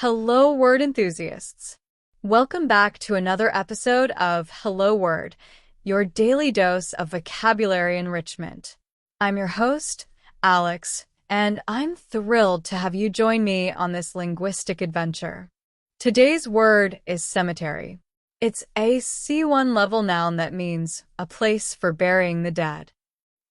Hello, word enthusiasts. Welcome back to another episode of Hello Word, your daily dose of vocabulary enrichment. I'm your host, Alex, and I'm thrilled to have you join me on this linguistic adventure. Today's word is cemetery. It's a C1 level noun that means a place for burying the dead.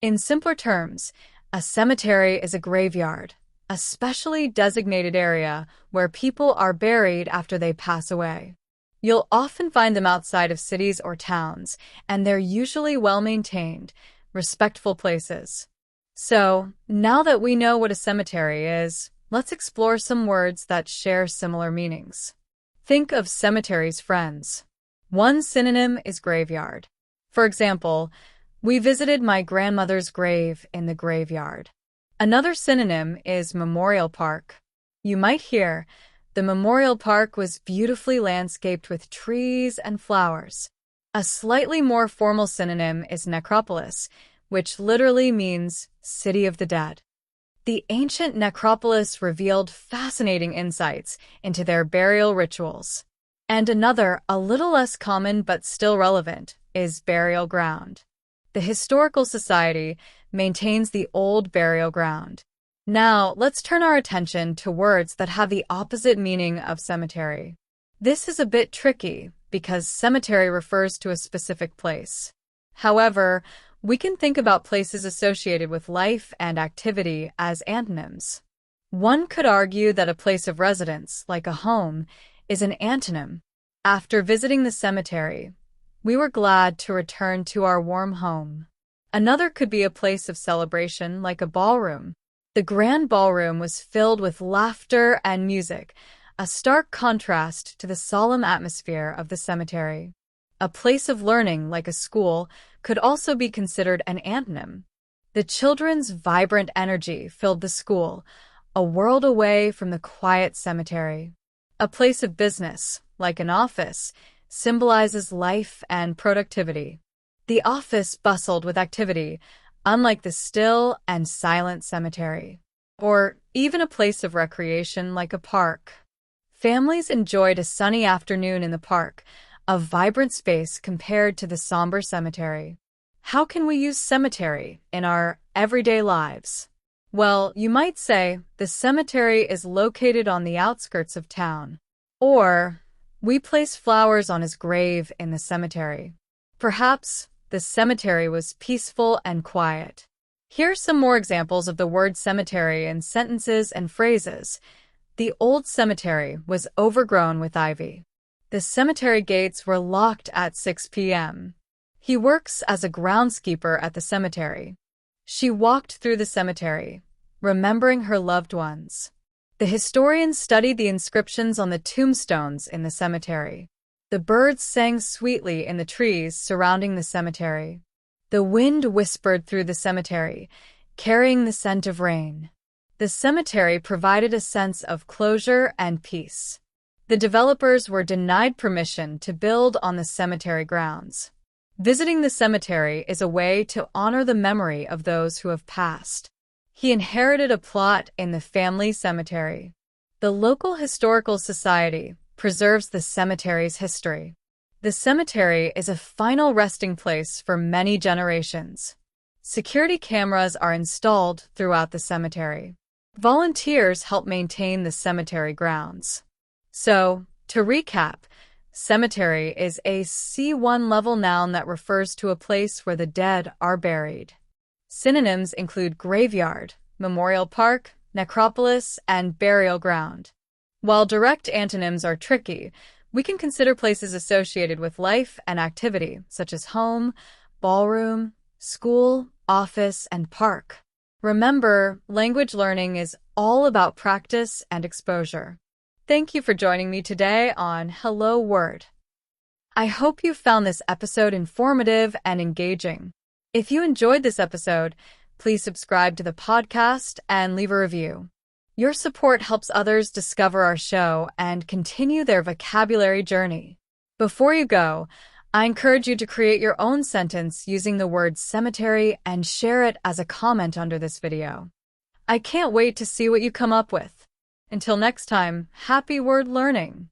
In simpler terms, a cemetery is a graveyard, a specially designated area where people are buried after they pass away. You'll often find them outside of cities or towns, and they're usually well-maintained, respectful places. So, now that we know what a cemetery is, let's explore some words that share similar meanings. Think of cemetery's friends. One synonym is graveyard. For example, we visited my grandmother's grave in the graveyard. Another synonym is memorial park. You might hear, the memorial park was beautifully landscaped with trees and flowers. A slightly more formal synonym is necropolis, which literally means city of the dead. The ancient necropolis revealed fascinating insights into their burial rituals. And another, a little less common but still relevant, is burial ground. The Historical Society maintains the old burial ground. Now, let's turn our attention to words that have the opposite meaning of cemetery. This is a bit tricky because cemetery refers to a specific place. However, we can think about places associated with life and activity as antonyms. One could argue that a place of residence, like a home, is an antonym. After visiting the cemetery, we were glad to return to our warm home. Another could be a place of celebration, like a ballroom. The grand ballroom was filled with laughter and music, a stark contrast to the solemn atmosphere of the cemetery. A place of learning, like a school, could also be considered an antonym. The children's vibrant energy filled the school, a world away from the quiet cemetery. A place of business, like an office, symbolizes life and productivity. The office bustled with activity, unlike the still and silent cemetery. Or even a place of recreation like a park. Families enjoyed a sunny afternoon in the park, a vibrant space compared to the somber cemetery. How can we use cemetery in our everyday lives? Well, you might say the cemetery is located on the outskirts of town. Or, we place flowers on his grave in the cemetery. Perhaps the cemetery was peaceful and quiet. Here are some more examples of the word cemetery in sentences and phrases. The old cemetery was overgrown with ivy. The cemetery gates were locked at 6 p.m. He works as a groundskeeper at the cemetery. She walked through the cemetery, remembering her loved ones. The historians studied the inscriptions on the tombstones in the cemetery. The birds sang sweetly in the trees surrounding the cemetery. The wind whispered through the cemetery, carrying the scent of rain. The cemetery provided a sense of closure and peace. The developers were denied permission to build on the cemetery grounds. Visiting the cemetery is a way to honor the memory of those who have passed. He inherited a plot in the family cemetery. The local historical society preserves the cemetery's history. The cemetery is a final resting place for many generations. Security cameras are installed throughout the cemetery. Volunteers help maintain the cemetery grounds. So, to recap, cemetery is a C1 level noun that refers to a place where the dead are buried. Synonyms include graveyard, memorial park, necropolis, and burial ground. While direct antonyms are tricky, we can consider places associated with life and activity, such as home, ballroom, school, office, and park. Remember, language learning is all about practice and exposure. Thank you for joining me today on Hello Word. I hope you found this episode informative and engaging. If you enjoyed this episode, please subscribe to the podcast and leave a review. Your support helps others discover our show and continue their vocabulary journey. Before you go, I encourage you to create your own sentence using the word cemetery and share it as a comment under this video. I can't wait to see what you come up with. Until next time, happy word learning!